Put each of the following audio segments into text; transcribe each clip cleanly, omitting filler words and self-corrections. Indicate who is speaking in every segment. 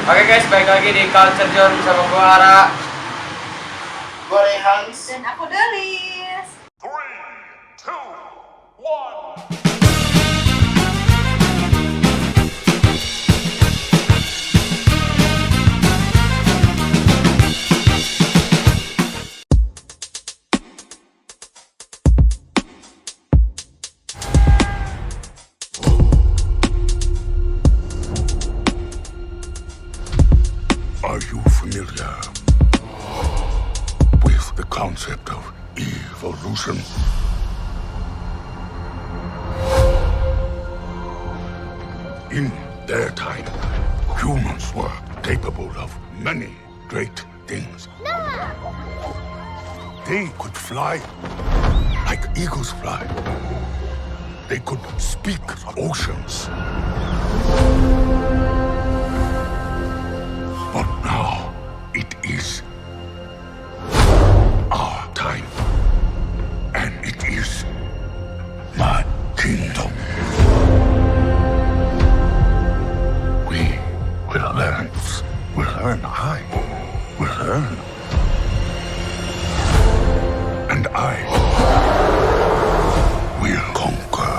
Speaker 1: Oke guys, balik lagi di Culture Zone bersama gue Ara.
Speaker 2: Gue Rehans.
Speaker 3: Dan aku Delis.
Speaker 4: 3, 2, 1.
Speaker 5: Are you familiar with the concept of evolution? In their time, humans were capable of many great things. They could fly like eagles fly. They could speak oceans. But now it is our time, and it is my kingdom. We will learn. I will learn. And I will conquer.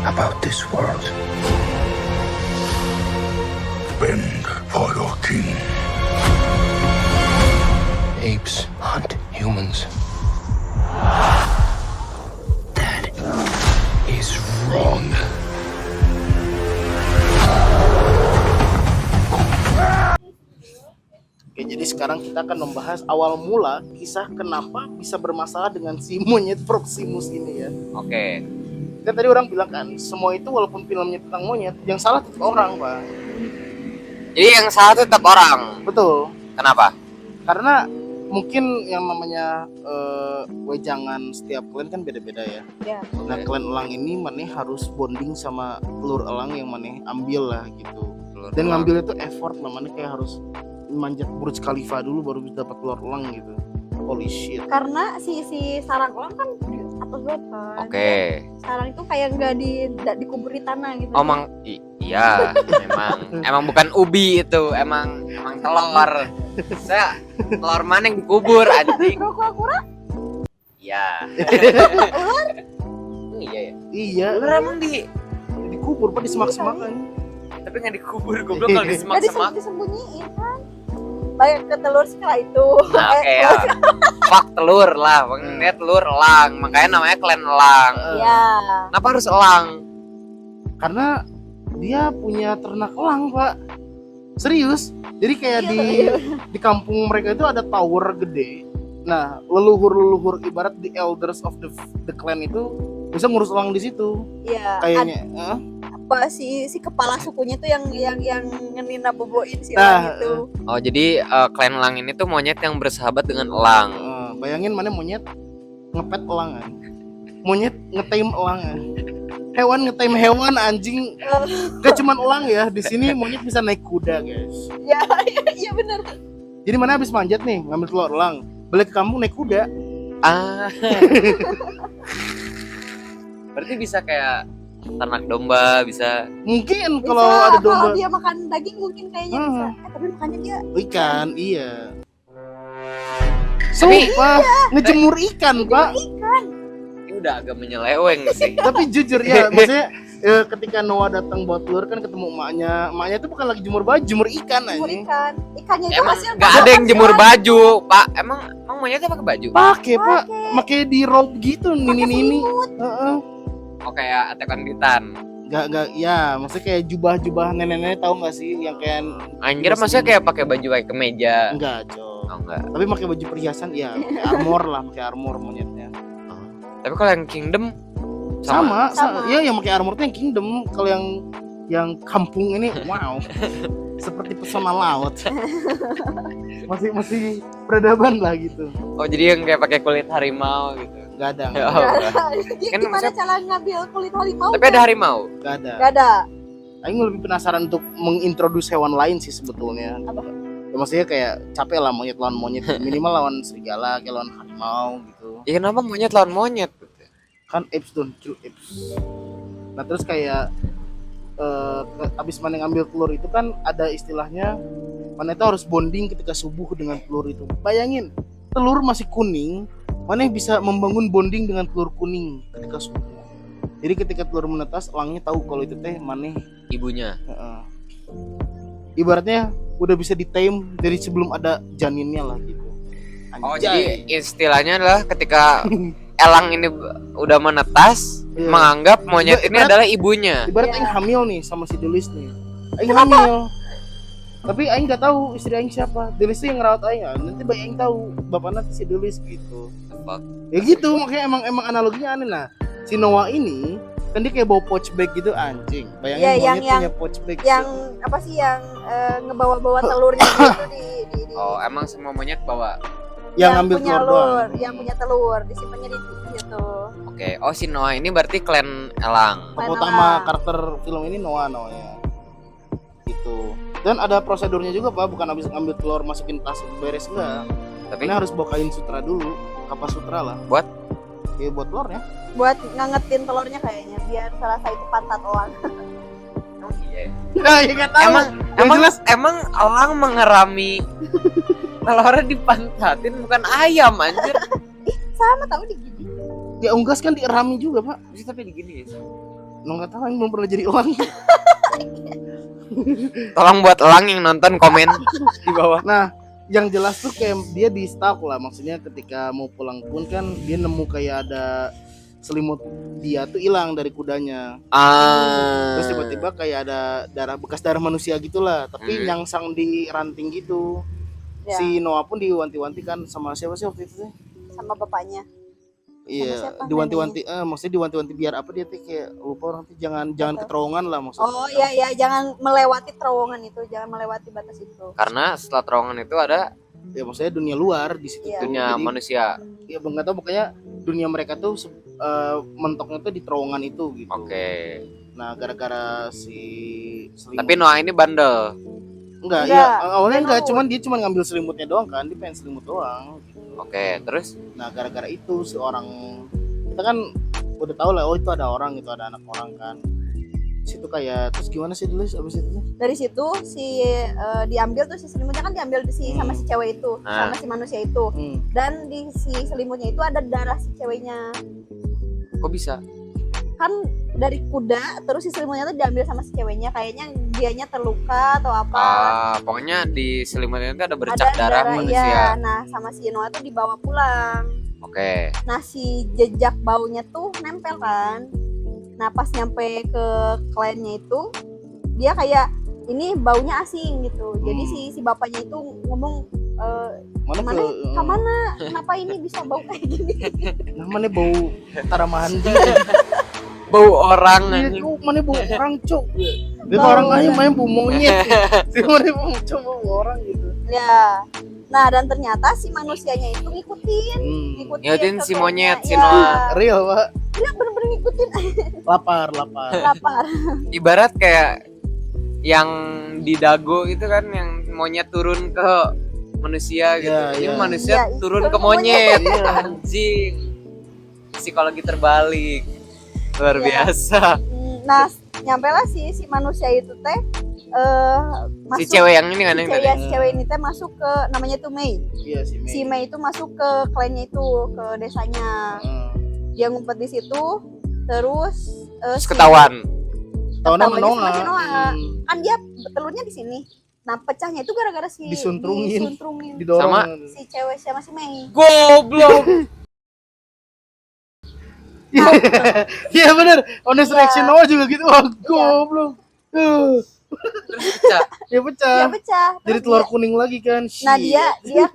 Speaker 5: About this world. Bend for your king. Apes hunt humans. That is wrong.
Speaker 2: Oke, jadi sekarang kita akan membahas awal mula kisah kenapa bisa bermasalah dengan si monyet Proximus ini ya.
Speaker 1: Oke.
Speaker 2: Kan tadi orang bilang kan, semua itu walaupun filmnya tentang monyet, yang salah tetap orang, Pak.
Speaker 1: Jadi yang salah itu tetap orang.
Speaker 2: Betul.
Speaker 1: Kenapa?
Speaker 2: Karena mungkin yang namanya wejangan setiap klan kan beda-beda ya.
Speaker 3: Ya.
Speaker 2: Nah, klan elang ini maneh harus bonding sama telur elang yang maneh ambil lah gitu. Dan ngambil itu effort lah, maneh kayak harus manjat Burj Khalifa dulu baru bisa dapat telur elang gitu. Holy shit.
Speaker 3: Karena si sarang elang kan atas got kan.
Speaker 1: Oke.
Speaker 3: Sarang itu kayak nggak dikubur di tanah gitu.
Speaker 1: Iya, emang bukan ubi itu, emang telur. Saya telur mana yang dikubur anjing?
Speaker 3: Kura-kura?
Speaker 1: Iya. Iya ya.
Speaker 2: Iya.
Speaker 1: Telur emang
Speaker 2: dikubur Pak, di semak-semakan.
Speaker 1: tapi nggak dikubur, goblok kalau di semak-semak.
Speaker 3: Disembunyiin kan. Banyak ke telur setelah itu.
Speaker 1: Nah, oke ya. Fuck telur lah, makanya telur elang, makanya namanya klan elang.
Speaker 3: Iya.
Speaker 1: Kenapa harus elang?
Speaker 2: Karena dia punya ternak elang, Pak. Serius. Jadi kayak di kampung mereka itu ada tower gede. Nah, leluhur ibarat the elders of the clan itu bisa ngurus elang di situ.
Speaker 3: Iya.
Speaker 2: Kayaknya.
Speaker 3: Apa si kepala sukunya tuh yang ngenina boboin si
Speaker 2: Nah,
Speaker 3: elang itu.
Speaker 1: Oh, jadi klan elang ini tuh monyet yang bersahabat dengan elang.
Speaker 2: Bayangin mana monyet ngepet elang kan. Monyet ngetame elang kan. Hewan ngetame hewan, anjing. Gak cuman elang ya, di sini monyet bisa naik kuda, guys.
Speaker 3: Ya, iya benar.
Speaker 2: Jadi mana habis manjat nih, ngambil telur elang, balik ke kampung naik kuda.
Speaker 1: Berarti bisa kayak ternak domba, bisa.
Speaker 2: Mungkin
Speaker 3: Bisa,
Speaker 2: kalau ada domba.
Speaker 3: kalau dia makan daging mungkin kayaknya bisa. Tapi makannya dia
Speaker 2: Ikan, iya. Sumpah, ngejemur ikan, Pak.
Speaker 3: ikan.
Speaker 1: Ini udah agak menyeleweng sih.
Speaker 2: Tapi jujur ya, maksudnya ketika Noah datang bawa telur kan ketemu emaknya itu bukan lagi jemur baju, jemur ikan
Speaker 3: Jemur
Speaker 2: anjing.
Speaker 3: ikan. Ikannya itu
Speaker 1: Emang
Speaker 3: hasil
Speaker 1: nggak ada yang jemur baju, Pak. Emang monyetnya pakai baju?
Speaker 2: Pakai, Pak. Pakai di rope gitu, nini. Heeh.
Speaker 1: Oh, kayak Attack on Titan.
Speaker 2: Enggak ya, maksudnya kayak jubah-jubah nenek-nenek tahu enggak sih yang kayak
Speaker 1: Anjir, maksudnya kayak pakai baju kayak kemeja.
Speaker 2: enggak, Cok.
Speaker 1: Oh, enggak.
Speaker 2: Tapi pakai baju perhiasan ya, pakai armor monyetnya.
Speaker 1: Tapi kalau yang Kingdom
Speaker 2: Sama.
Speaker 3: Sama.
Speaker 2: Iya, yang pakai armor tuh yang kingdom. Kalau yang kampung ini wow. Seperti pesona laut. masih peradaban lah gitu.
Speaker 1: Oh, jadi yang kayak pakai kulit harimau gitu.
Speaker 2: Enggak ada.
Speaker 1: Oh, enggak.
Speaker 3: Dia
Speaker 1: Kan
Speaker 3: gimana
Speaker 1: maksudnya-
Speaker 3: cara ngambil kulit harimau?
Speaker 1: Tapi ada harimau.
Speaker 2: Enggak ada.
Speaker 3: Gak ada.
Speaker 2: Aing lebih penasaran untuk mengintroduce hewan lain sih sebetulnya.
Speaker 3: Apa?
Speaker 2: Ya, maksudnya kayak capek lah monyet lawan monyet, minimal lawan serigala, kayak lawan harimau gitu.
Speaker 1: Ya kenapa monyet lawan monyet?
Speaker 2: kan apes don't kill apes. Nah terus kayak abis mana ngambil telur itu kan ada istilahnya mana itu harus bonding ketika subuh dengan telur itu. Bayangin telur masih kuning, mana bisa membangun bonding dengan telur kuning ketika subuh. Jadi ketika telur menetas, elangnya tahu kalau itu teh mana
Speaker 1: Ibunya.
Speaker 2: ibaratnya udah bisa ditame dari sebelum ada janinnya lah gitu.
Speaker 1: Oh,
Speaker 2: Anjay.
Speaker 1: jadi istilahnya adalah ketika elang ini udah menetas,
Speaker 2: Iya.
Speaker 1: menganggap monyet ini
Speaker 2: Ibarat-
Speaker 1: adalah ibunya.
Speaker 2: Ibarat aing hamil nih sama si Delis nih. Aing hamil. Tapi aing nggak tahu istri aing siapa. Delis tuh yang ngerawat aing. Nanti bayi aing tahu bapaknya tuh si Delis gitu.
Speaker 1: Fuck.
Speaker 2: Ya gitu, makanya emang analoginya aneh. Nah, si Noah ini kan dia kayak bawa pouch bag gitu anjing. Bayangin
Speaker 3: Ya,
Speaker 2: monyet
Speaker 3: yang-
Speaker 2: punya pouch bag.
Speaker 3: Yang apa sih yang ngebawa-bawa telurnya gitu di
Speaker 1: Oh, emang semua monyet bawa.
Speaker 2: yang ngambil
Speaker 3: punya
Speaker 2: telur doang.
Speaker 3: yang punya telur disimpannya di situ.
Speaker 1: Oke. Oh, si Noah ini berarti klan elang.
Speaker 2: Tokoh utama karakter film ini Noah-nya. Gitu. Dan ada prosedurnya juga Pak, bukan habis ngambil telur masukin tas beres enggak.
Speaker 1: Tapi
Speaker 2: Ini harus bawa kain sutra dulu, kapas sutra lah.
Speaker 1: Buat?
Speaker 2: Ya buat telurnya.
Speaker 3: Buat ngangetin telurnya kayaknya biar serasa itu pantat elang.
Speaker 1: iya.
Speaker 2: Nah, ya enggak tahu.
Speaker 1: Emang elang mengerami telurnya dipantatin bukan ayam anjir.
Speaker 3: Sama tahu digigit.
Speaker 2: Ya unggas kan dierami juga, Pak.
Speaker 1: Bisa tapi digini.
Speaker 2: Enggak tahu, yang belum pernah jadi elang.
Speaker 1: Tolong buat elang yang nonton komen di bawah.
Speaker 2: Nah, yang jelas tuh kayak dia di stalk lah, maksudnya ketika mau pulang pun kan dia nemu kayak ada selimut dia tuh hilang dari kudanya. Terus tiba-tiba kayak ada bekas darah manusia gitulah, tapi nyangsang di ranting gitu.
Speaker 3: Ya,
Speaker 2: Si Noah pun diwanti-wanti kan sama siapa sih waktu itu?
Speaker 3: sama bapaknya.
Speaker 2: Iya,
Speaker 3: siapa
Speaker 2: diwanti-wanti, maksudnya diwanti-wanti biar apa dia tuh kayak lupa orang tuh jangan keterowongan lah maksudnya.
Speaker 3: Oh iya jangan melewati terowongan itu, jangan melewati batas itu.
Speaker 1: Karena setelah terowongan itu ada
Speaker 2: Ya maksudnya dunia luar di situ
Speaker 3: Iya.
Speaker 2: tuh.
Speaker 1: dunia
Speaker 2: Jadi,
Speaker 1: manusia.
Speaker 2: ya nggak tahu pokoknya dunia mereka tuh mentoknya tuh di terowongan itu gitu.
Speaker 1: Oke.
Speaker 2: Nah, gara-gara si selimut.
Speaker 1: Tapi Noah ini bandel.
Speaker 2: Enggak,
Speaker 3: Enggak,
Speaker 2: ya awalnya
Speaker 3: dia
Speaker 2: enggak,
Speaker 3: nurut.
Speaker 2: cuman dia cuma ngambil selimutnya doang kan, dia pengen selimut doang.
Speaker 1: Oke, terus
Speaker 2: Nah, gara-gara itu seorang kita kan udah tahu lah, oh itu ada orang, itu ada anak orang kan. Situ kayak terus gimana sih dulu abis itu tuh?
Speaker 3: Dari situ si diambil tuh si selimutnya kan diambil sama si cewek itu, sama si manusia itu. Dan di si selimutnya itu ada darah si ceweknya.
Speaker 1: kok bisa?
Speaker 3: Kan dari kuda terus si selimutnya tuh diambil sama si ceweknya, kayaknya dianya terluka atau apa.
Speaker 1: Pokoknya di selimutnya itu ada
Speaker 3: Ada
Speaker 1: bercak darah manusia.
Speaker 3: iya. Nah, sama si Noah tuh dibawa pulang.
Speaker 1: Oke.
Speaker 3: Nah, si jejak baunya tuh nempel kan. Nah, pas nyampe ke kliennya itu, dia kayak ini baunya asing gitu. Jadi si bapaknya itu ngomong
Speaker 2: Mana
Speaker 3: kemana? Kenapa ini bisa bau kayak gini?
Speaker 2: namanya bau taramandi.
Speaker 1: Bau orang
Speaker 2: Iya,
Speaker 1: anjing.
Speaker 2: Cuk, mana bau orang, Cuk. Dia orang aja main bau monyet. Si mana bau Cuk, bau orang gitu.
Speaker 3: Ya. Nah, dan ternyata si manusianya itu ngikutin
Speaker 1: Ngikutin
Speaker 3: ke
Speaker 1: si monyet, si
Speaker 3: kliennya.
Speaker 1: Noah.
Speaker 2: Real, Pak.
Speaker 3: Dia bener-bener ngikutin.
Speaker 2: Lapar.
Speaker 3: Lapar.
Speaker 1: Ibarat kayak yang di dago itu kan yang monyet turun ke manusia gitu.
Speaker 2: Iya,
Speaker 1: Ini
Speaker 2: iya.
Speaker 1: manusia
Speaker 3: Iya,
Speaker 1: turun
Speaker 3: turun
Speaker 1: ke
Speaker 3: ke
Speaker 1: monyet. Anjing. Psikologi terbalik. Luar
Speaker 3: Iya.
Speaker 1: biasa.
Speaker 3: Nah, nyampelah si manusia itu teh masuk
Speaker 1: Si cewek yang ini kan
Speaker 3: si
Speaker 1: yang
Speaker 3: cewek,
Speaker 1: tadi.
Speaker 3: si cewek ini teh masuk ke namanya tuh Mei.
Speaker 2: Iya si Mei.
Speaker 3: Si Mei itu masuk ke kliennya itu, ke desanya. Dia ngumpet di situ, terus
Speaker 1: Terus ketahuan.
Speaker 2: Tahunnya
Speaker 3: Ketawanya sama
Speaker 2: menolak.
Speaker 3: si Noah. Kan dia telurnya di sini. Nah, pecahnya itu gara-gara si
Speaker 2: Disuntrungin.
Speaker 3: disuntrungin.
Speaker 2: Didorong.
Speaker 1: Sama?
Speaker 3: Si cewek sama si Mei.
Speaker 1: Goblok.
Speaker 2: Iya bener. Honest
Speaker 3: Iya.
Speaker 2: reaction Noah juga gitu. Wah, goblok.
Speaker 1: Terus pecah.
Speaker 2: Ya
Speaker 3: Dia
Speaker 2: pecah.
Speaker 3: pecah.
Speaker 2: Jadi
Speaker 3: Terus
Speaker 2: telur
Speaker 3: dia-
Speaker 2: kuning lagi kan.
Speaker 3: Nah,
Speaker 2: Shit.
Speaker 3: dia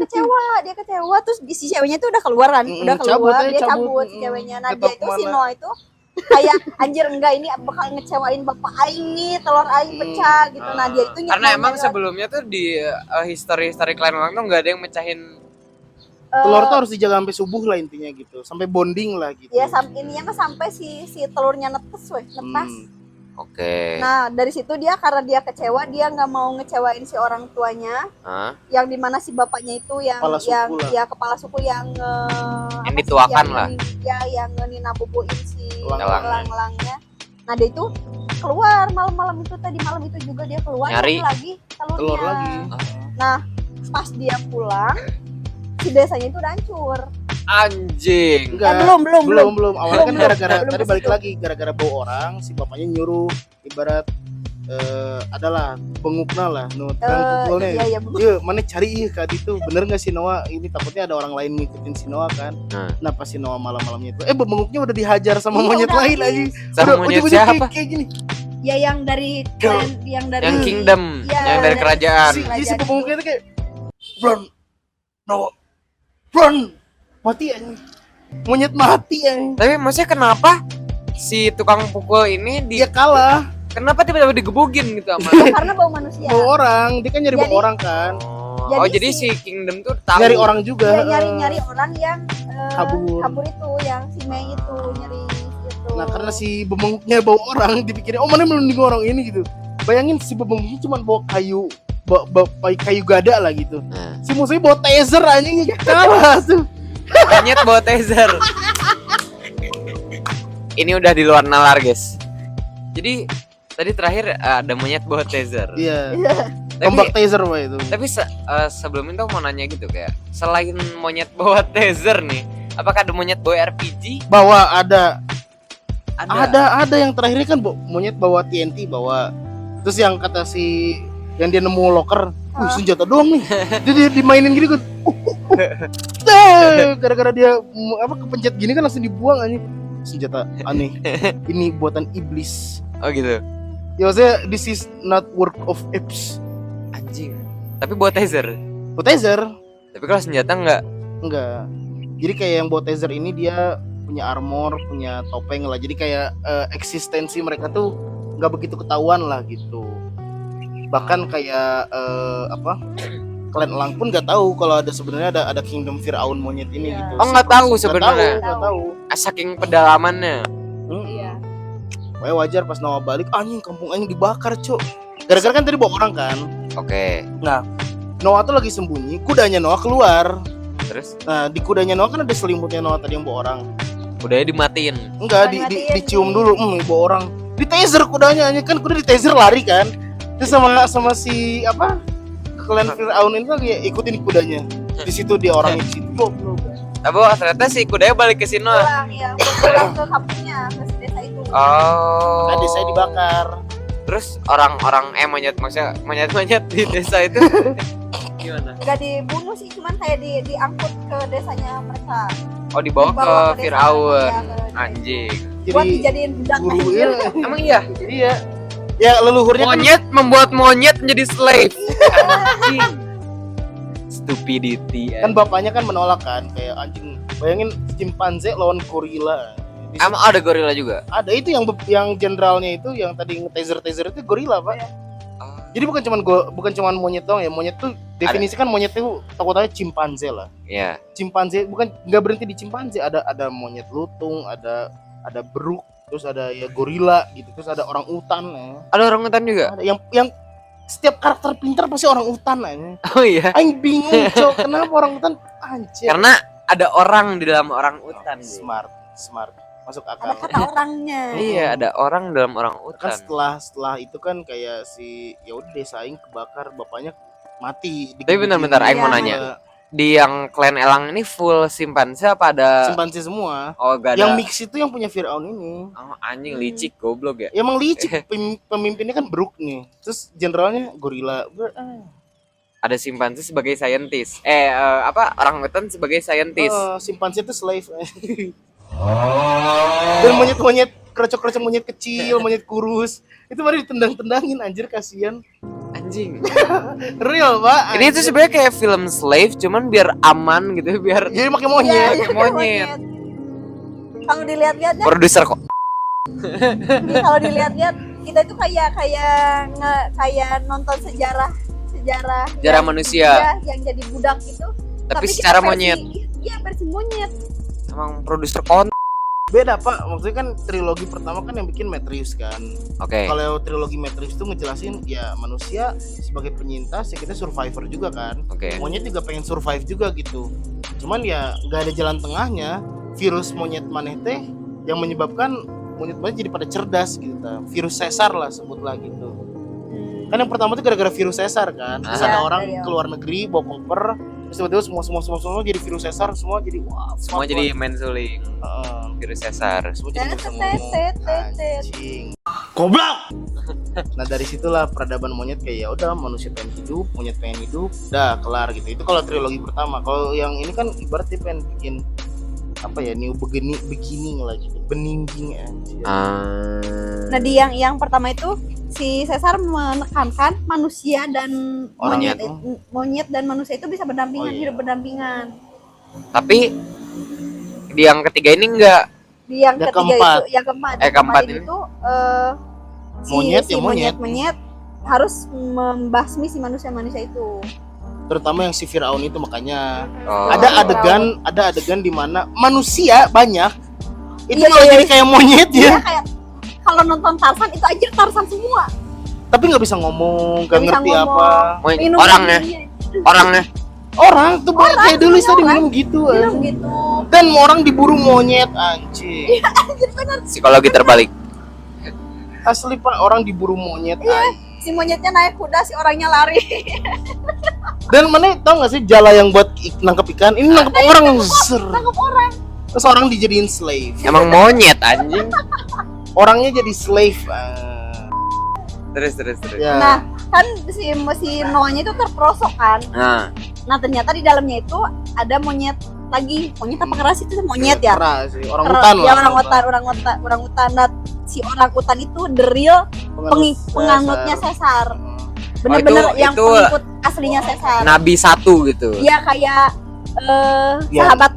Speaker 3: kecewa terus si ceweknya tuh udah keluar kan, udah
Speaker 2: cabut
Speaker 3: keluar,
Speaker 2: aja,
Speaker 3: dia
Speaker 2: cabut.
Speaker 3: cabut si ceweknya. Nah,
Speaker 2: Nggak
Speaker 3: dia
Speaker 2: tahu
Speaker 3: itu si
Speaker 2: kemana.
Speaker 3: Noah itu kayak anjir enggak ini bakal ngecewain bapak aing nih, telur aing pecah gitu. Nah, dia itu
Speaker 1: Karena
Speaker 3: nyesel
Speaker 1: emang
Speaker 3: banget.
Speaker 1: sebelumnya tuh di history klien orang tuh nggak ada yang mecahin.
Speaker 2: Telur tuh harus dijaga sampai subuh lah intinya gitu. Sampai bonding lah gitu.
Speaker 3: Ya ininya mah sampai si telurnya netes netas.
Speaker 1: Oke.
Speaker 3: Nah, dari situ dia karena dia kecewa, dia nggak mau ngecewain si orang tuanya,
Speaker 1: Hah?
Speaker 3: yang dimana si bapaknya itu yang
Speaker 2: Kepala suku lah.
Speaker 3: kepala suku yang
Speaker 1: Yang dituakan lah.
Speaker 3: Ya yang ninabubuin si
Speaker 2: Elang.
Speaker 3: elangnya. Nah dia itu keluar malam-malam itu, tadi malam itu juga dia keluar
Speaker 1: Nyari.
Speaker 3: lagi telurnya.
Speaker 2: Telur lagi.
Speaker 3: Nah pas dia pulang si desanya itu udah hancur.
Speaker 1: Anjing.
Speaker 2: Enggak.
Speaker 3: Belum.
Speaker 2: Awalnya kan gara-gara
Speaker 3: Belum
Speaker 2: tadi
Speaker 3: ke
Speaker 2: balik
Speaker 3: situ.
Speaker 2: lagi gara-gara bau orang, si bapaknya nyuruh ibarat adalah bengukna lah, pukulnya.
Speaker 3: Iya bener.
Speaker 2: Iya, mana cari ih kak itu bener nggak si Noah ini takutnya ada orang lain ngikutin si Noah kan. Nah pas si Noah malam-malamnya itu benguknya udah dihajar sama
Speaker 3: Iya,
Speaker 2: monyet
Speaker 3: udah
Speaker 2: lain
Speaker 3: habis.
Speaker 2: aja.
Speaker 1: Sama
Speaker 2: Udah
Speaker 1: monyet
Speaker 2: ujung-ujung
Speaker 1: siapa?
Speaker 2: kayak gini.
Speaker 3: Ya yang dari klan, yang dari
Speaker 1: Yang kingdom,
Speaker 3: Iya,
Speaker 1: yang dari kerajaan.
Speaker 2: Si benguknya itu kayak run Noah run mati aja, monyet mati aja.
Speaker 1: Tapi maksudnya kenapa si tukang pukul ini
Speaker 2: Dia kalah
Speaker 1: kenapa tiba-tiba digebugin gitu sama
Speaker 3: karena bau manusia.
Speaker 2: bau orang, dia kan nyari bau
Speaker 3: Jadi-
Speaker 2: orang kan,
Speaker 1: Oh,
Speaker 3: Jadi
Speaker 1: jadi si
Speaker 3: si-
Speaker 1: kingdom tuh tahu.
Speaker 2: nyari orang juga.
Speaker 3: Dia nyari orang yang
Speaker 2: Kabur.
Speaker 3: itu, yang si Mei itu nyari itu.
Speaker 2: Nah karena si bebenguknya bawa orang, dipikirnya oh mana melindungi orang ini gitu. Bayangin si bebenguknya cuma bawa kayu, kayu gada lah gitu.
Speaker 1: Nah,
Speaker 2: Si musuhnya bawa taser anjing, kalah tuh.
Speaker 1: monyet bawa taser. Ini udah di luar nalar, guys. Jadi tadi terakhir ada monyet bawa taser.
Speaker 2: Iya.
Speaker 1: Tapi,
Speaker 2: Tombak taser pak itu.
Speaker 1: tapi sebelum itu mau nanya gitu kayak selain monyet bawa taser nih, apakah ada monyet bawa RPG?
Speaker 2: Bawa ada yang terakhirnya kan monyet bawa TNT bawa. Terus yang kata si yang dia nemu locker, senjata doang nih. Dia dimainin gini kan. Gara-gara dia kepencet gini kan langsung dibuang aja. Senjata aneh. Ini buatan iblis.
Speaker 1: Oh gitu.
Speaker 2: Ya maksudnya this is not work of apes.
Speaker 1: Anjing. Tapi bawa taser.
Speaker 2: Buat taser
Speaker 1: Tapi kalau senjata enggak.
Speaker 2: enggak. Jadi kayak yang buat taser ini dia punya armor, punya topeng lah. Jadi kayak eksistensi mereka tuh nggak begitu ketahuan lah gitu. Bahkan kayak klan elang pun nggak tahu kalau ada sebenarnya ada Kingdom Firaun monyet ini
Speaker 3: Iya.
Speaker 2: gitu.
Speaker 1: Oh, nggak tahu sebenarnya.
Speaker 2: Nggak tahu.
Speaker 1: Saking pedalamannya.
Speaker 3: Iya.
Speaker 2: Pokoknya wajar pas Noah balik, anjing kampung anjing dibakar, Cok. Gara-gara kan tadi bawa orang kan.
Speaker 1: Oke.
Speaker 2: Noah tuh lagi sembunyi, kudanya Noah keluar.
Speaker 1: Terus
Speaker 2: Nah, di kudanya Noah kan ada selimutnya Noah tadi yang bawa orang.
Speaker 1: kudanya dimatiin.
Speaker 2: Enggak,
Speaker 3: Dimatiin,
Speaker 2: dicium dulu, bawa orang. Di taser kudanya, kan kuda di taser lari kan. Terus sama si klan Firaun itu lagi ikutin kudanya. Di situ dia orangnya di situ. Goblok.
Speaker 1: Tapi ternyata si kudanya balik ke sini.
Speaker 3: Pulang ke kampungnya, ke si desa itu.
Speaker 1: Oh.
Speaker 2: Nah, desanya dibakar.
Speaker 1: Terus orang-orang maksudnya monyet di desa itu gimana?
Speaker 3: Nggak dibunuh sih, cuman kayak diangkut ke desanya mereka.
Speaker 1: Oh, dibawa ke
Speaker 3: desa,
Speaker 1: Firaun.
Speaker 3: iya, ke desa.
Speaker 1: Anjing.
Speaker 3: Buat
Speaker 2: Jadi
Speaker 3: dijadiin budak.
Speaker 2: guru ya.
Speaker 1: Emang iya?
Speaker 2: Iya. Ya leluhurnya kan
Speaker 1: Monyet membuat monyet menjadi slave. Anjing. Stupidity.
Speaker 2: kan bapaknya kan menolak kan kayak anjing. Bayangin chimpanzee lawan gorila. Di situ
Speaker 1: Emang ada gorila juga?
Speaker 2: ada itu yang jenderalnya itu yang tadi nge-taser itu gorila, Pak. Jadi bukan cuman monyet doang ya. Monyet tuh definisi kan monyet itu takutnya chimpanzee lah.
Speaker 1: Iya.
Speaker 2: Chimpanzee bukan nggak berhenti di chimpanzee, ada monyet lutung, ada beruk, terus ada ya gorila gitu, terus ada orang utan ya.
Speaker 1: Ada orangutan juga?
Speaker 2: Ada yang setiap karakter pintar pasti orang utan aja.
Speaker 1: Oh iya.
Speaker 2: Aing bingung, Cok, kenapa orang utan anjir.
Speaker 1: Karena ada orang di dalam orang utan.
Speaker 2: smart masuk
Speaker 3: Ada
Speaker 2: akal.
Speaker 3: kata orangnya.
Speaker 1: Iya, ada orang dalam orang
Speaker 2: Kan
Speaker 1: utan.
Speaker 2: setelah itu kan kayak si ya udah desa Aing kebakar, bapaknya mati.
Speaker 1: Tapi bentar-bentar, Aing mau
Speaker 3: Iya.
Speaker 1: nanya. Di yang klan elang ini full simpanse apa ada?
Speaker 2: Simpanse semua.
Speaker 1: Oh, gak ada.
Speaker 2: Yang mix itu yang punya Firaun ini.
Speaker 1: Oh, anjing licik goblok ya.
Speaker 2: Ya emang licik, pemimpinnya kan Brook nih. Terus jenderalnya gorila.
Speaker 1: Ada simpanse sebagai saintis. Orang utan sebagai saintis.
Speaker 2: Simpanse itu slave. Dan monyet-monyet, kerocok-kerocok monyet kecil, monyet kurus. Itu baru ditendang-tendangin anjir, kasihan.
Speaker 1: Anjing.
Speaker 2: Real, Pak.
Speaker 1: Ini tuh sebenarnya kayak film slave cuman biar aman gitu, biar
Speaker 2: Jadi pakai
Speaker 3: Iya,
Speaker 2: monyet.
Speaker 3: iya,
Speaker 1: monyet.
Speaker 3: Kalau dilihat-lihat ya,
Speaker 1: produser kok.
Speaker 3: kalau dilihat-lihat kita itu kayak nonton sejarah yang-
Speaker 1: manusia.
Speaker 3: iya, yang jadi budak itu.
Speaker 1: Tapi
Speaker 3: kita
Speaker 1: secara
Speaker 3: versi-
Speaker 1: monyet.
Speaker 3: Iya, versi monyet.
Speaker 1: Emang produser kon.
Speaker 2: Beda Pak, maksudnya kan trilogi pertama kan yang bikin Matthews kan.
Speaker 1: Oke.
Speaker 2: Kalau trilogi Matrix itu ngejelasin ya manusia sebagai penyintas ya kita survivor juga kan.
Speaker 1: Oke.
Speaker 2: Monyet juga pengen survive juga gitu. Cuman ya nggak ada jalan tengahnya. Virus monyet maneh teh yang menyebabkan monyet-monyet jadi pada cerdas gitu. Virus Caesar lah sebutlah gitu. Kan yang pertama itu gara-gara virus Caesar kan. Terus
Speaker 1: Ah.
Speaker 2: ada
Speaker 3: Ya,
Speaker 2: orang
Speaker 3: iya.
Speaker 2: keluar negeri bawa koper, terus tiba-tiba semua jadi virus Caesar, semua jadi wah,
Speaker 1: Semua jadi mensuling virus Caesar.
Speaker 2: semua jadi bisa ngomong. Anjing.
Speaker 5: Goblok!
Speaker 2: Nah dari situlah peradaban monyet kayak ya udah manusia pengen hidup, monyet pengen hidup, udah kelar gitu. Itu kalau trilogi pertama. Kalau yang ini kan ibaratnya pengen bikin apa ya new beginning lagi, beninging anjir.
Speaker 3: Nah di yang pertama itu si Caesar menekankan manusia dan
Speaker 2: Monyet.
Speaker 3: monyet dan manusia itu bisa berdampingan,
Speaker 2: Oh, iya.
Speaker 3: hidup berdampingan.
Speaker 1: Tapi di yang ketiga ini enggak.
Speaker 3: Di yang
Speaker 2: Yang
Speaker 3: ketiga
Speaker 2: keempat.
Speaker 3: itu, yang keempat,
Speaker 1: Keempat
Speaker 3: ini
Speaker 1: ini.
Speaker 3: tuh
Speaker 2: Monyet ya monyet.
Speaker 3: monyet harus membasmi si manusia itu.
Speaker 2: Terutama yang si Firaun itu makanya
Speaker 1: Oh.
Speaker 2: ada adegan di mana manusia banyak itu
Speaker 3: Iya,
Speaker 2: malah
Speaker 3: iya.
Speaker 2: jadi kayak monyet
Speaker 3: Dia
Speaker 2: ya.
Speaker 3: kayak kalau nonton Tarzan itu aja Tarzan semua.
Speaker 2: Tapi nggak bisa ngomong, gak
Speaker 3: Nggak bisa
Speaker 2: ngerti
Speaker 3: ngomong.
Speaker 2: apa.
Speaker 3: Minum
Speaker 1: Orangnya, orangnya.
Speaker 2: Orang tuh banyak kayak dulu tadi
Speaker 3: orang.
Speaker 2: minum gitu.
Speaker 3: minum gitu.
Speaker 2: Dan orang diburu monyet anjing.
Speaker 1: Psikologi terbalik.
Speaker 2: Asli Pak, orang diburu monyet. anjing.
Speaker 3: Si monyetnya naik kuda, si orangnya lari.
Speaker 2: Dan mana tau gak sih jala yang buat nangkep ikan? Ini nangkep orang ser.
Speaker 3: Tangkap orang.
Speaker 2: Terus orang dijadiin slave.
Speaker 1: Emang monyet anjing.
Speaker 2: Orangnya jadi slave.
Speaker 1: Terus.
Speaker 2: Ya.
Speaker 3: Nah, kan si Noahnya itu terperosok kan. Nah, ternyata di dalamnya itu ada monyet lagi. Monyet apa keras itu monyet ya?
Speaker 2: Keras sih. Orang
Speaker 3: Keras.
Speaker 2: hutan
Speaker 3: Ya,
Speaker 2: lah.
Speaker 3: orang hutan. Nah, si orang hutan itu the real penganutnya Caesar. Bener-bener
Speaker 1: itu-
Speaker 3: yang
Speaker 1: itu
Speaker 3: pengikut aslinya Caesar.
Speaker 1: Nabi satu gitu.
Speaker 3: Dia kayak
Speaker 2: Ya.
Speaker 3: sahabat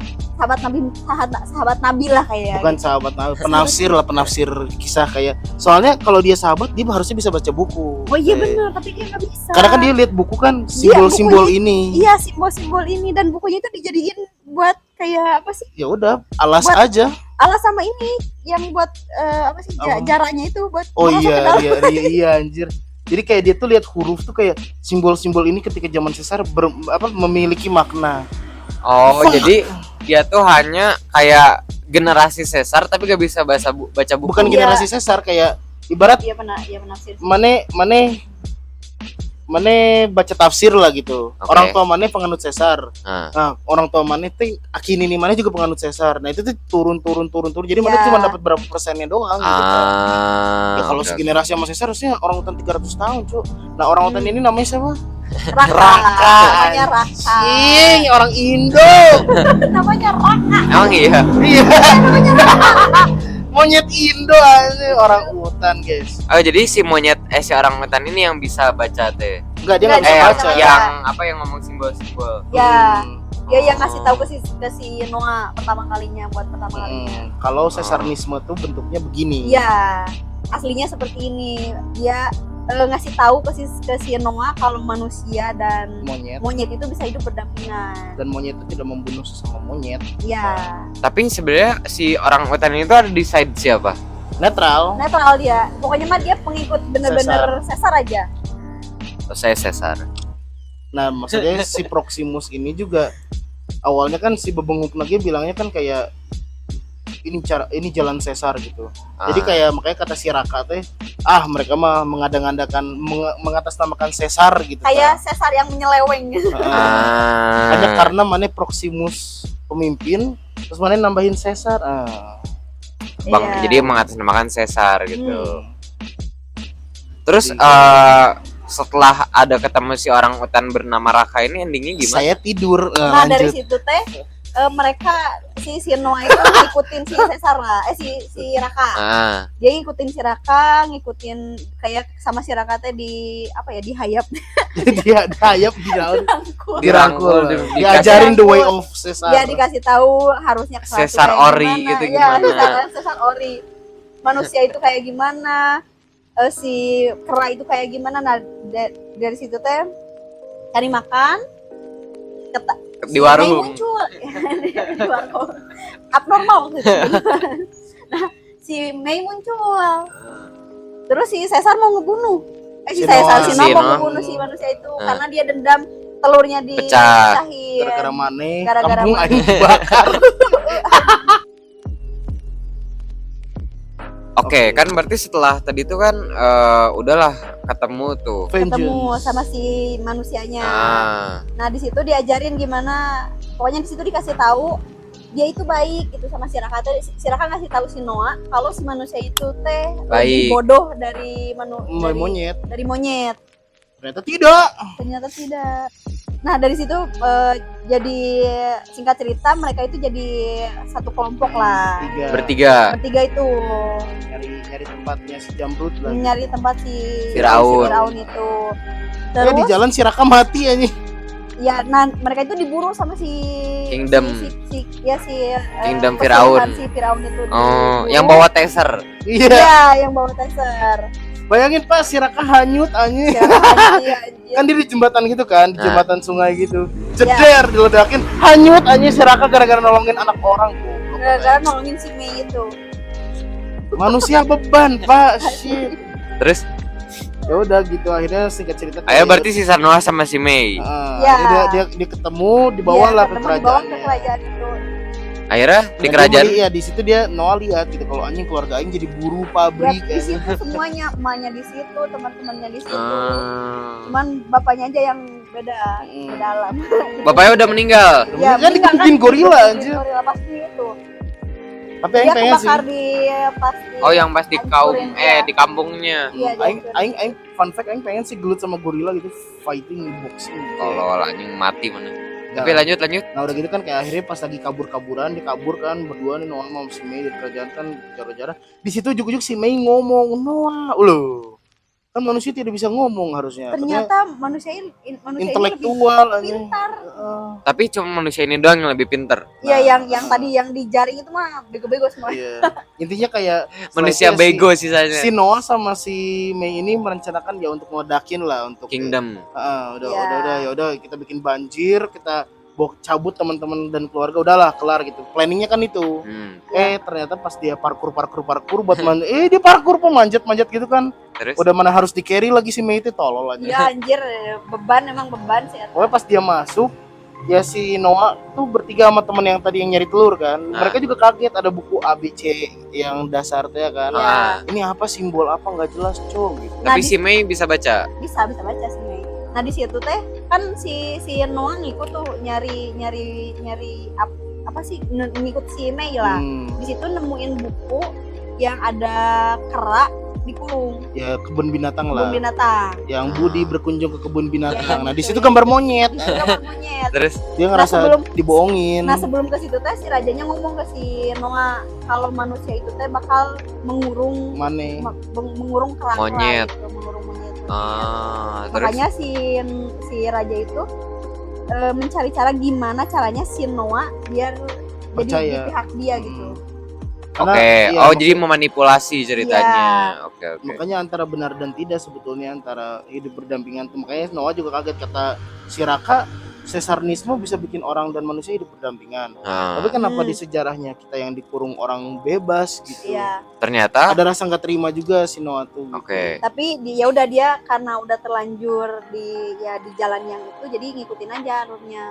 Speaker 3: Nabi lah kayak.
Speaker 2: Bukan sahabat Nabi, penafsir kisah kayak. Soalnya kalau dia sahabat dia harusnya bisa baca buku.
Speaker 3: Oh iya
Speaker 2: Kayak-
Speaker 3: bener, tapi dia nggak bisa.
Speaker 2: Karena kan dia lihat buku kan simbol-simbol ini.
Speaker 3: Iya, simbol-simbol ini dan bukunya itu dijadiin buat kayak apa sih?
Speaker 2: Ya udah, alas
Speaker 3: Buat-
Speaker 2: aja.
Speaker 3: Alas sama ini yang buat apa sih
Speaker 2: Apa?
Speaker 3: jaraknya itu buat
Speaker 2: Oh
Speaker 3: masuk ke
Speaker 2: iya,
Speaker 3: dalam.
Speaker 2: iya anjir. Jadi kayak dia tuh lihat huruf tuh kayak simbol-simbol ini ketika zaman Caesar memiliki makna.
Speaker 1: Oh,
Speaker 2: Fuck.
Speaker 1: jadi dia tuh hanya kayak generasi Caesar tapi gak bisa baca buku.
Speaker 2: Bukan
Speaker 3: Iya.
Speaker 2: generasi Caesar kayak ibarat
Speaker 3: Iya penafsir.
Speaker 2: Mane baca tafsir lah gitu.
Speaker 1: Oke.
Speaker 2: Orang tua Mane penganut Caesar.
Speaker 1: Ah.
Speaker 2: Nah, orang tua Mane tuh akini nih Mane juga penganut Caesar. Nah, itu tuh turun. Jadi Mane
Speaker 3: Ya.
Speaker 2: cuma dapat berapa persennya doang gitu. Ya kalau
Speaker 1: oke.
Speaker 2: segenerasi sama Caesar harusnya orang utan 300 tahun, Cuk. Nah, orang utan ini namanya siapa?
Speaker 3: Raka. Namanya Raka.
Speaker 2: Ih, orang Indo.
Speaker 3: Namanya Raka.
Speaker 1: Emang iya.
Speaker 2: Iya. Monyet Indo aja orang hutan, guys.
Speaker 1: Oh, jadi si orang hutan ini yang bisa baca teh.
Speaker 2: Enggak, dia enggak bisa
Speaker 3: Nggak
Speaker 1: yang,
Speaker 2: baca.
Speaker 3: baca.
Speaker 1: yang apa yang ngomong simbol-simbol.
Speaker 3: Ya,
Speaker 2: Hmm.
Speaker 3: dia yang ngasih tahu ke si Noah pertama kalinya.
Speaker 2: Kalau Caesarisme tuh bentuknya begini.
Speaker 3: Iya, aslinya seperti ini. Dia ngasih tahu ke si Noah kalau manusia dan
Speaker 2: Monyet
Speaker 3: itu bisa hidup berdampingan.
Speaker 2: dan monyet itu tidak membunuh sesama monyet.
Speaker 3: Iya,
Speaker 1: Tapi sebenarnya si orang hutan itu ada di side siapa?
Speaker 2: Netral.
Speaker 3: netral dia. Pokoknya mah dia pengikut bener-bener Caesar aja.
Speaker 1: Oh, saya Caesar.
Speaker 2: Nah, maksudnya si Proximus ini juga awalnya kan si bebenguk lagi bilangnya kan kayak ini jalan Caesar gitu. Jadi kayak makanya kata si Raka teh, mereka mah mengatasnamakan Caesar gitu.
Speaker 3: Kayak Caesar yang menyeleweng.
Speaker 2: Hanya karena mana Proximus pemimpin, terus mana nambahin Caesar.
Speaker 1: Bang,
Speaker 3: Iya.
Speaker 1: jadi mengatasnamakan Caesar gitu.
Speaker 2: Jadi-
Speaker 1: Terus setelah ada ketemu si orang hutan bernama Raka ini endingnya gimana?
Speaker 2: Saya tidur.
Speaker 3: Nah dari
Speaker 2: Lanjut.
Speaker 3: situ teh mereka si Noah itu ngikutin si Caesar lah, si Raka. Dia ngikutin si Raka, ngikutin kayak sama si Raka teh dihayap,
Speaker 2: Dia dayap di daun.
Speaker 3: dirangkul.
Speaker 2: Dirangkul.
Speaker 1: Dikasih-
Speaker 2: Diajarin the way of Caesar.
Speaker 3: Dia dikasih tahu harusnya ke
Speaker 1: Caesar
Speaker 3: kayak
Speaker 1: Ori
Speaker 3: gimana.
Speaker 1: gitu
Speaker 3: Ya,
Speaker 1: gimana.
Speaker 3: Caesar Ori. Manusia itu kayak gimana? Si kera itu kayak gimana? Nah dari situ teh cari makan.
Speaker 1: di
Speaker 3: Si Mei
Speaker 1: warung.
Speaker 3: muncul di warung abnormal waktu itu. Nah si Mei muncul, terus si Caesar mau ngebunuh si
Speaker 2: Si
Speaker 3: Caesar
Speaker 2: Noah.
Speaker 3: si
Speaker 1: Si
Speaker 3: Noah mau
Speaker 1: Noah.
Speaker 3: ngebunuh si manusia itu
Speaker 1: Ah.
Speaker 3: karena dia dendam telurnya
Speaker 1: Pecah.
Speaker 3: dipecahin
Speaker 2: gara-gara mana
Speaker 3: Gara-gara
Speaker 2: kampung
Speaker 3: Mane.
Speaker 2: aing dibakar.
Speaker 1: Oke,
Speaker 2: Oke.
Speaker 1: kan berarti setelah tadi itu kan udahlah ketemu tuh.
Speaker 3: ketemu
Speaker 2: Vengeance.
Speaker 3: sama si manusianya.
Speaker 1: Ah,
Speaker 3: Nah di situ diajarin gimana, pokoknya di situ dikasih tahu dia itu baik gitu sama si Raka. Si Raka ngasih tahu si Noah kalau si manusia itu teh lebih
Speaker 1: Baik.
Speaker 3: bodoh dari
Speaker 2: Monyet
Speaker 3: dari monyet.
Speaker 2: ternyata tidak.
Speaker 3: Ternyata tidak. Nah dari situ jadi singkat cerita mereka itu jadi satu kelompok lah.
Speaker 1: bertiga.
Speaker 3: Bertiga itu
Speaker 2: nyari tempatnya si Jamrut lah.
Speaker 3: nyari tempat si
Speaker 1: Firaun.
Speaker 3: Firaun itu.
Speaker 2: Di
Speaker 3: Terus
Speaker 2: jalan si Raka mati aja.
Speaker 3: ya nah mereka itu diburu sama si
Speaker 1: Kingdom.
Speaker 3: si
Speaker 1: Kingdom
Speaker 3: keseluruhan
Speaker 1: Firaun.
Speaker 3: si Firaun itu
Speaker 1: Oh,
Speaker 3: diburu.
Speaker 1: yang bawa taser.
Speaker 2: Iya.
Speaker 3: Iya yang bawa taser.
Speaker 2: Bayangin Pak si Raka hanyut aja.
Speaker 3: Ya, anjir, anjir.
Speaker 2: Kan dia di jembatan gitu kan, di
Speaker 1: Nah.
Speaker 2: jembatan sungai gitu. Jeder diledakin, hanyut aja si Raka gara-gara nolongin anak orang. Goblok.
Speaker 3: Gara-gara nolongin si Mei itu.
Speaker 2: Manusia beban, Pak. Shit.
Speaker 1: Terus
Speaker 2: Ya udah gitu akhirnya singkat cerita.
Speaker 1: ayo berarti sisa Noah sama si Mei.
Speaker 3: Ya.
Speaker 2: Dia ketemu, dibawalah
Speaker 3: Iya,
Speaker 2: ke
Speaker 3: ketemu dibawa ke
Speaker 2: kerajaannya.
Speaker 3: kerajaan itu.
Speaker 1: Akhirnya di
Speaker 2: Nah, dia
Speaker 1: kerajaan
Speaker 2: meli- ya di situ dia Noah lihat gitu kalau anjing keluarga aing jadi buruh
Speaker 3: Ya,
Speaker 2: pabrik
Speaker 3: di
Speaker 2: kan.
Speaker 3: situ semuanya, emaknya di situ, teman-temannya di situ.
Speaker 1: Ah.
Speaker 3: Cuman bapaknya aja yang beda,
Speaker 2: Hmm.
Speaker 3: beda alam.
Speaker 1: Bapaknya udah meninggal.
Speaker 3: Ya,
Speaker 2: Kan
Speaker 3: meninggal
Speaker 2: dikebukin gorila
Speaker 3: dikebukin
Speaker 2: anjir.
Speaker 3: Gorila pasti itu.
Speaker 2: Tapi aing
Speaker 3: Dia
Speaker 2: pengen sih.
Speaker 3: kebakar di pasti.
Speaker 1: Oh, yang pas di kaum
Speaker 3: hancurin, ya.
Speaker 1: di kampungnya.
Speaker 3: Iya,
Speaker 2: Aing fun fact aing pengen sih gelut sama gorila gitu fighting boxing.
Speaker 1: Kalau anjing mati mana.
Speaker 2: Nah,
Speaker 1: Tapi lanjut.
Speaker 2: Nah udah gitu kan kayak akhirnya pas lagi kabur-kaburan dikabur kan berdua nih Noah sama si Mei dari kerajaan kan jarak-jarak. Di situ ujuk-ujuk si Mei ngomong Noah, loh kan manusia tidak bisa ngomong harusnya.
Speaker 3: Ternyata manusia ini lebih
Speaker 2: intelektual aja.
Speaker 3: pintar.
Speaker 1: Tapi cuma manusia ini doang yang lebih pinter.
Speaker 3: Iya, yang tadi yang di jaring itu mah bego-bego semua.
Speaker 2: Iya. Intinya kayak
Speaker 1: Manusia
Speaker 2: setelah itu
Speaker 1: bego sisanya.
Speaker 2: Si Noah sama si Mei ini merencanakan ya untuk ngeledakin lah untuk
Speaker 1: Kingdom.
Speaker 2: udah
Speaker 3: Iya.
Speaker 2: ya udah kita bikin banjir, kita bawa cabut teman-teman dan keluarga udahlah kelar gitu. Planningnya kan itu. Ternyata pas dia parkur buat dia parkur pemanjat gitu kan.
Speaker 1: Terus
Speaker 2: Udah mana harus di carry lagi si Mei itu tolol aja.
Speaker 3: Iya anjir, emang beban sih.
Speaker 2: Pokoknya pas dia masuk ya si Noah tuh bertiga sama temen yang tadi yang nyari telur kan.
Speaker 1: Nah.
Speaker 2: Mereka juga kaget ada buku ABC yang dasar tuh ya kan.
Speaker 1: Ah.
Speaker 2: Ini apa simbol apa nggak jelas cowok gitu.
Speaker 1: Tapi
Speaker 3: Nah,
Speaker 1: si Mei bisa baca.
Speaker 3: bisa baca sih Mei. Nah di situ teh kan si Noah ngikut tuh nyari apa sih ngikut si Mei lah. Di situ nemuin buku yang ada kera dikurung,
Speaker 2: Ya kebun binatang lah.
Speaker 3: kebun binatang.
Speaker 2: Yang Budi berkunjung ke kebun binatang.
Speaker 3: Iya,
Speaker 2: Nah di
Speaker 3: betul.
Speaker 2: situ gambar monyet.
Speaker 3: Di situ gambar monyet.
Speaker 1: Terus
Speaker 2: Dia ngerasa dibohongin.
Speaker 3: Nah sebelum ke situ teh si rajanya ngomong ke si Noah kalau manusia itu teh bakal mengurung
Speaker 2: Mane.
Speaker 3: mengurung kera
Speaker 1: Monyet.
Speaker 3: gitu, mengurung monyet.
Speaker 1: terus
Speaker 3: Makanya si raja itu mencari cara gimana caranya si Noah biar jadi
Speaker 2: Percaya.
Speaker 3: di pihak dia gitu.
Speaker 2: Karena,
Speaker 1: Oke.
Speaker 2: iya,
Speaker 1: Oh, jadi memanipulasi ceritanya. Oke.
Speaker 2: makanya antara benar dan tidak sebetulnya antara hidup berdampingan tuh. Makanya Noah juga kaget kata si Raka Caesarisme bisa bikin orang dan manusia hidup berdampingan.
Speaker 1: Nah,
Speaker 2: Tapi kenapa di sejarahnya kita yang dikurung orang bebas gitu?
Speaker 3: Iya.
Speaker 1: ternyata
Speaker 2: Ada rasa nggak terima juga si Noah tuh. Gitu.
Speaker 1: Oke.
Speaker 3: Tapi ya udah dia karena udah terlanjur di jalan yang itu jadi ngikutin aja alurnya.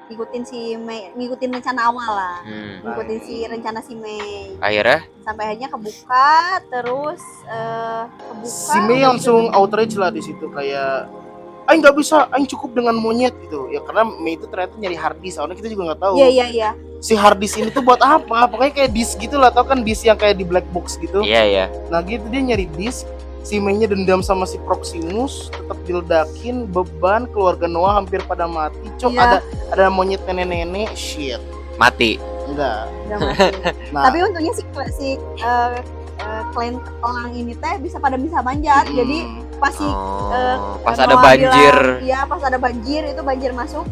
Speaker 3: Ngikutin rencana awal lah. Ngikutin si rencana si Mei.
Speaker 1: Akhirnya
Speaker 3: Sampai akhirnya kebuka terus kebuka.
Speaker 2: Si Mei langsung outrage lah di situ kayak Aing nggak bisa, Aing cukup dengan monyet gitu. Ya karena Mei itu ternyata nyari hard disk, soalnya kita juga nggak tahu.
Speaker 3: Iya.
Speaker 2: Si hard disk ini tuh buat apa? Pokoknya kayak disk gitu lah, tau kan disk yang kayak di black box gitu.
Speaker 1: iya.
Speaker 2: Nah gitu dia nyari disk, si Mei-nya dendam sama si Proximus, tetap diledakin, beban keluarga Noah hampir pada mati. Cok
Speaker 3: Iya.
Speaker 2: ada monyet nenek-nenek, shit.
Speaker 1: Mati.
Speaker 2: Enggak.
Speaker 3: Udah mati.
Speaker 2: Nah,
Speaker 3: Tapi untungnya si klien orang ini teh bisa manjat. Jadi pas si
Speaker 1: Pas
Speaker 3: Noah
Speaker 1: ada banjir.
Speaker 3: Iya, pas ada banjir itu banjir masuk.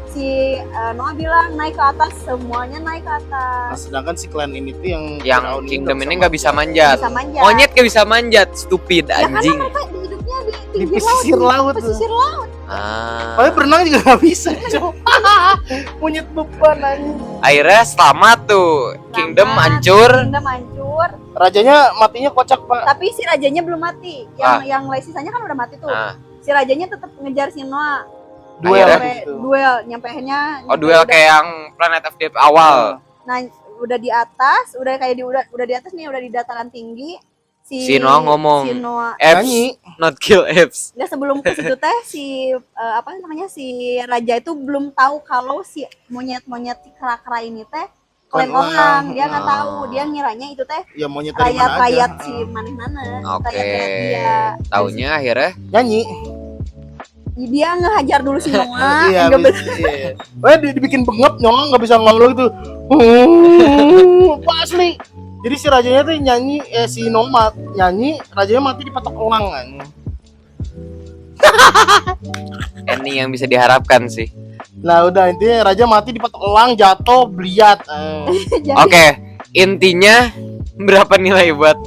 Speaker 3: Si Noah bilang naik ke atas, semuanya naik ke
Speaker 2: nah,
Speaker 3: atas.
Speaker 2: sedangkan si klan ini tuh yang
Speaker 1: Yang
Speaker 2: Firaun
Speaker 1: Kingdom ini nggak bisa
Speaker 3: Manjat.
Speaker 1: manjat.
Speaker 3: Bisa manjat.
Speaker 1: Monyet gak bisa manjat, stupid
Speaker 3: Ya karena
Speaker 1: anjing.
Speaker 3: mereka hidupnya di
Speaker 2: Di
Speaker 3: pinggir
Speaker 2: pesisir laut tuh.
Speaker 3: pesisir laut.
Speaker 2: Tapi berenang juga nggak bisa, Cok. Monyet beban anjing.
Speaker 1: Akhirnya selamat tuh. Kingdom hancur.
Speaker 3: Kingdom hancur.
Speaker 2: Rajanya matinya kocak, Pak.
Speaker 3: Tapi si rajanya belum mati. Yang lain sisanya kan udah mati tuh. Si rajanya tetap ngejar si Noah.
Speaker 2: Duel
Speaker 1: Akhirnya-
Speaker 2: gitu.
Speaker 3: Duel, nyampe akhirnya.
Speaker 1: Duel kayak yang Planet of the Apes awal.
Speaker 3: Nah, udah di atas, udah kayak udah di atas nih, udah di dataran tinggi.
Speaker 1: Si Noah ngomong.
Speaker 3: Si Noah.
Speaker 1: Apes,
Speaker 2: Nyanyi.
Speaker 1: not kill apes.
Speaker 3: Nggak, sebelum ke situ teh si apa namanya si raja itu belum tahu kalau si monyet-monyet kera-kera ini teh klan
Speaker 2: Klan
Speaker 3: orang. Dia nggak
Speaker 1: Ah.
Speaker 3: tahu, dia ngiranya itu teh
Speaker 2: Ya monyet dari mana
Speaker 3: rakyat-rakyat
Speaker 2: aja.
Speaker 3: si mana-mana.
Speaker 1: Oke.
Speaker 3: Rakyat-rakyat dia.
Speaker 1: Taunya akhirnya
Speaker 2: Nyanyi.
Speaker 3: Dia ngehajar dulu si Noah.
Speaker 2: Iya,
Speaker 3: Nggak
Speaker 2: bisa. Iya. Dibikin bengep, nyolong nggak bisa ngeluh itu. Apa asli? Jadi si rajanya tuh nyanyi, si Noah nyanyi, rajanya mati dipatok elang kan.
Speaker 1: ending yang bisa diharapkan sih.
Speaker 2: Nah udah intinya raja mati dipatok elang, jatuh, beliat.
Speaker 3: Jadi,
Speaker 1: Oke, intinya berapa nilai buat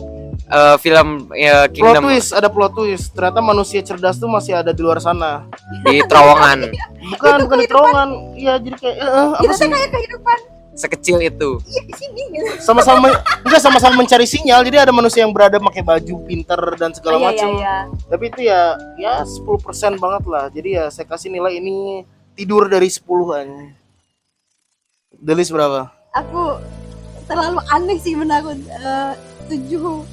Speaker 1: film
Speaker 2: Plot
Speaker 1: Kingdom
Speaker 2: twist, ada plot twist. Ternyata manusia cerdas tuh masih ada di luar sana.
Speaker 1: di terowongan
Speaker 2: Bukan di terowongan. Iya, jadi kayak apa
Speaker 3: itu
Speaker 2: sih?
Speaker 3: teh kayak kehidupan
Speaker 1: sekecil itu?
Speaker 3: iya di sini gitu.
Speaker 2: Sama-sama mencari sinyal. Jadi ada manusia yang berada pakai baju pinter dan segala macam.
Speaker 3: Iya.
Speaker 2: Tapi itu ya 10% banget lah. Jadi ya saya kasih nilai ini tidur dari 10-an. Delis berapa?
Speaker 3: Aku terlalu aneh sih menurut 7/10.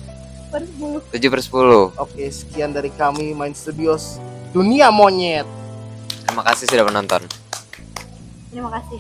Speaker 1: 7/10.
Speaker 2: Oke, sekian dari kami Main Studios Dunia Monyet.
Speaker 1: Terima kasih sudah menonton.
Speaker 3: Terima kasih.